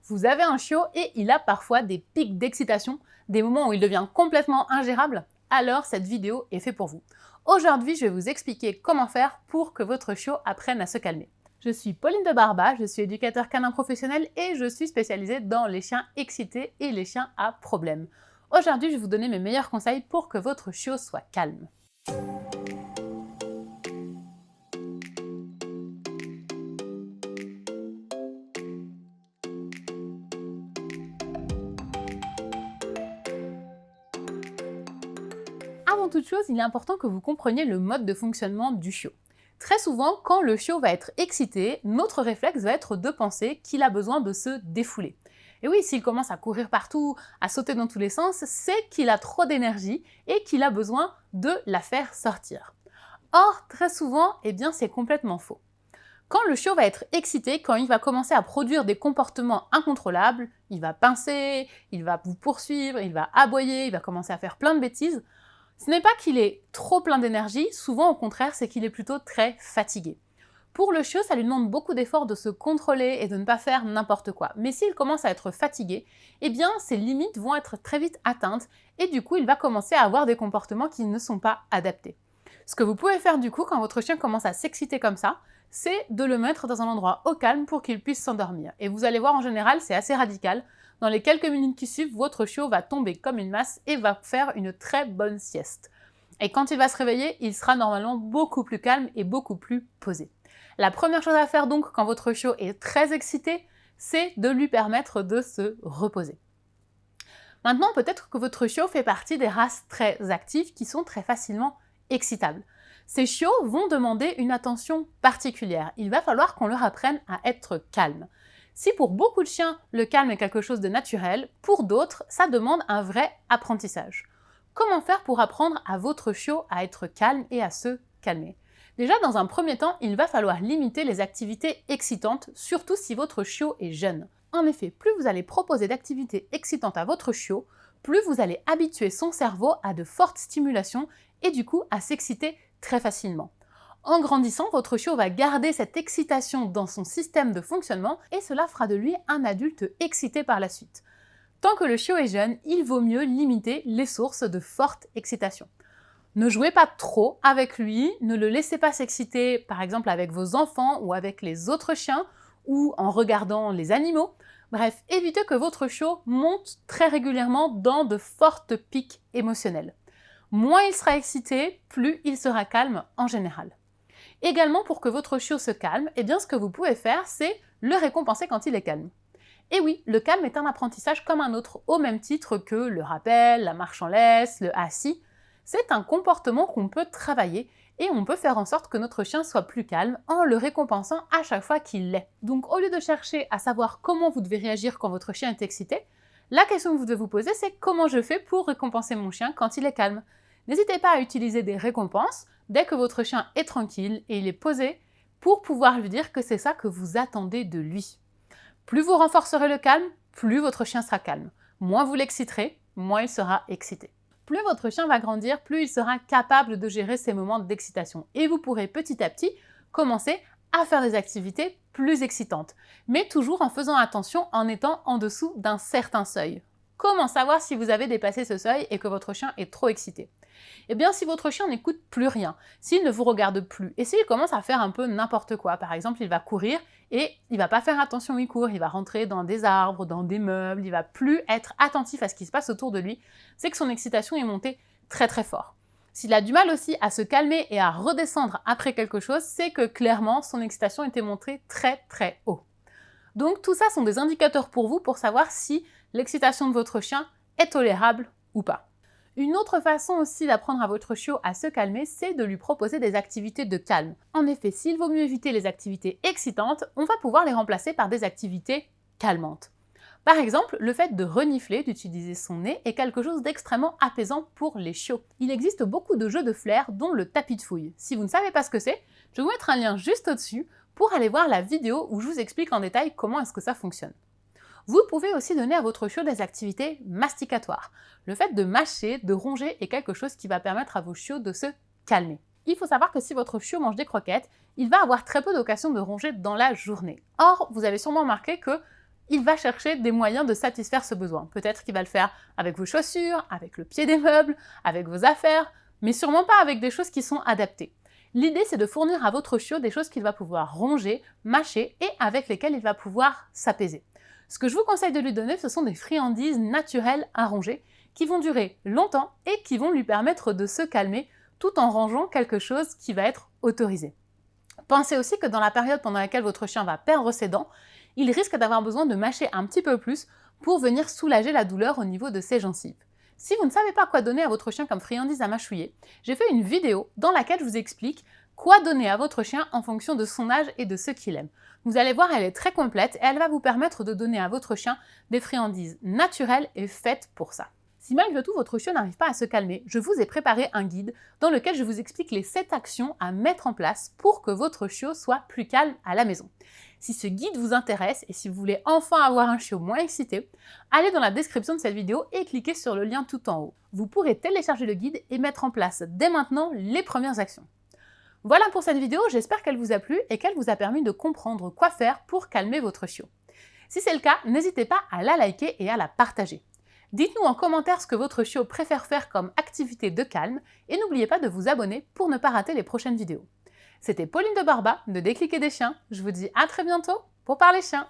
Vous avez un chiot et il a parfois des pics d'excitation, des moments où il devient complètement ingérable, alors cette vidéo est faite pour vous. Aujourd'hui, je vais vous expliquer comment faire pour que votre chiot apprenne à se calmer. Je suis Pauline de Barba, je suis éducateur canin professionnel et je suis spécialisée dans les chiens excités et les chiens à problème. Aujourd'hui, je vais vous donner mes meilleurs conseils pour que votre chiot soit calme. Avant toute chose, il est important que vous compreniez le mode de fonctionnement du chiot. Très souvent, quand le chiot va être excité, notre réflexe va être de penser qu'il a besoin de se défouler. Et oui, s'il commence à courir partout, à sauter dans tous les sens, c'est qu'il a trop d'énergie et qu'il a besoin de la faire sortir. Or, très souvent, c'est complètement faux. Quand le chiot va être excité, quand il va commencer à produire des comportements incontrôlables, il va pincer, il va vous poursuivre, il va aboyer, il va commencer à faire plein de bêtises, ce n'est pas qu'il est trop plein d'énergie, souvent au contraire, c'est qu'il est plutôt très fatigué. Pour le chiot, ça lui demande beaucoup d'efforts de se contrôler et de ne pas faire n'importe quoi. Mais s'il commence à être fatigué, ses limites vont être très vite atteintes et du coup, il va commencer à avoir des comportements qui ne sont pas adaptés. Ce que vous pouvez faire du coup quand votre chien commence à s'exciter comme ça, c'est de le mettre dans un endroit au calme pour qu'il puisse s'endormir. Et vous allez voir, en général, c'est assez radical. Dans les quelques minutes qui suivent, votre chiot va tomber comme une masse et va faire une très bonne sieste. Et quand il va se réveiller, il sera normalement beaucoup plus calme et beaucoup plus posé. La première chose à faire donc quand votre chiot est très excité, c'est de lui permettre de se reposer. Maintenant, peut-être que votre chiot fait partie des races très actives qui sont très facilement excitables. Ces chiots vont demander une attention particulière. Il va falloir qu'on leur apprenne à être calme. Si pour beaucoup de chiens, le calme est quelque chose de naturel, pour d'autres, ça demande un vrai apprentissage. Comment faire pour apprendre à votre chiot à être calme et à se calmer? Déjà, dans un premier temps, il va falloir limiter les activités excitantes, surtout si votre chiot est jeune. En effet, plus vous allez proposer d'activités excitantes à votre chiot, plus vous allez habituer son cerveau à de fortes stimulations et du coup à s'exciter très facilement. En grandissant, votre chiot va garder cette excitation dans son système de fonctionnement et cela fera de lui un adulte excité par la suite. Tant que le chiot est jeune, il vaut mieux limiter les sources de forte excitation. Ne jouez pas trop avec lui, ne le laissez pas s'exciter par exemple avec vos enfants ou avec les autres chiens ou en regardant les animaux. Bref, évitez que votre chiot monte très régulièrement dans de fortes pics émotionnels. Moins il sera excité, plus il sera calme en général. Également, pour que votre chiot se calme, ce que vous pouvez faire, c'est le récompenser quand il est calme. Et oui, le calme est un apprentissage comme un autre, au même titre que le rappel, la marche en laisse, le assis. C'est un comportement qu'on peut travailler et on peut faire en sorte que notre chien soit plus calme en le récompensant à chaque fois qu'il l'est. Donc au lieu de chercher à savoir comment vous devez réagir quand votre chien est excité, la question que vous devez vous poser, c'est comment je fais pour récompenser mon chien quand il est calme. N'hésitez pas à utiliser des récompenses dès que votre chien est tranquille et il est posé pour pouvoir lui dire que c'est ça que vous attendez de lui. Plus vous renforcerez le calme, plus votre chien sera calme. Moins vous l'exciterez, moins il sera excité. Plus votre chien va grandir, plus il sera capable de gérer ces moments d'excitation. Et vous pourrez petit à petit commencer à faire des activités plus excitantes. Mais toujours en faisant attention en étant en dessous d'un certain seuil. Comment savoir si vous avez dépassé ce seuil et que votre chien est trop excité? Si votre chien n'écoute plus rien, s'il ne vous regarde plus, et s'il commence à faire un peu n'importe quoi, par exemple, il va courir et il va pas faire attention où il court, il va rentrer dans des arbres, dans des meubles, il va plus être attentif à ce qui se passe autour de lui, c'est que son excitation est montée très très fort. S'il a du mal aussi à se calmer et à redescendre après quelque chose, c'est que clairement son excitation était montée très très haut. Donc tout ça sont des indicateurs pour vous pour savoir si l'excitation de votre chien est tolérable ou pas. Une autre façon aussi d'apprendre à votre chiot à se calmer, c'est de lui proposer des activités de calme. En effet, s'il vaut mieux éviter les activités excitantes, on va pouvoir les remplacer par des activités calmantes. Par exemple, le fait de renifler, d'utiliser son nez, est quelque chose d'extrêmement apaisant pour les chiots. Il existe beaucoup de jeux de flair, dont le tapis de fouille. Si vous ne savez pas ce que c'est, je vais vous mettre un lien juste au-dessus pour aller voir la vidéo où je vous explique en détail comment est-ce que ça fonctionne. Vous pouvez aussi donner à votre chiot des activités masticatoires. Le fait de mâcher, de ronger est quelque chose qui va permettre à vos chiots de se calmer. Il faut savoir que si votre chiot mange des croquettes, il va avoir très peu d'occasion de ronger dans la journée. Or, vous avez sûrement remarqué que il va chercher des moyens de satisfaire ce besoin. Peut-être qu'il va le faire avec vos chaussures, avec le pied des meubles, avec vos affaires, mais sûrement pas avec des choses qui sont adaptées. L'idée, c'est de fournir à votre chiot des choses qu'il va pouvoir ronger, mâcher et avec lesquelles il va pouvoir s'apaiser. Ce que je vous conseille de lui donner, ce sont des friandises naturelles à ronger qui vont durer longtemps et qui vont lui permettre de se calmer tout en rangeant quelque chose qui va être autorisé. Pensez aussi que dans la période pendant laquelle votre chien va perdre ses dents, il risque d'avoir besoin de mâcher un petit peu plus pour venir soulager la douleur au niveau de ses gencives. Si vous ne savez pas quoi donner à votre chien comme friandise à mâchouiller, j'ai fait une vidéo dans laquelle je vous explique quoi donner à votre chien en fonction de son âge et de ce qu'il aime. Vous allez voir, elle est très complète et elle va vous permettre de donner à votre chien des friandises naturelles et faites pour ça. Si malgré tout votre chiot n'arrive pas à se calmer, je vous ai préparé un guide dans lequel je vous explique les 7 actions à mettre en place pour que votre chiot soit plus calme à la maison. Si ce guide vous intéresse et si vous voulez enfin avoir un chiot moins excité, allez dans la description de cette vidéo et cliquez sur le lien tout en haut. Vous pourrez télécharger le guide et mettre en place dès maintenant les premières actions. Voilà pour cette vidéo, j'espère qu'elle vous a plu et qu'elle vous a permis de comprendre quoi faire pour calmer votre chiot. Si c'est le cas, n'hésitez pas à la liker et à la partager. Dites-nous en commentaire ce que votre chiot préfère faire comme activité de calme et n'oubliez pas de vous abonner pour ne pas rater les prochaines vidéos. C'était Pauline de Barba de Décliquer des chiens, je vous dis à très bientôt pour parler chiens.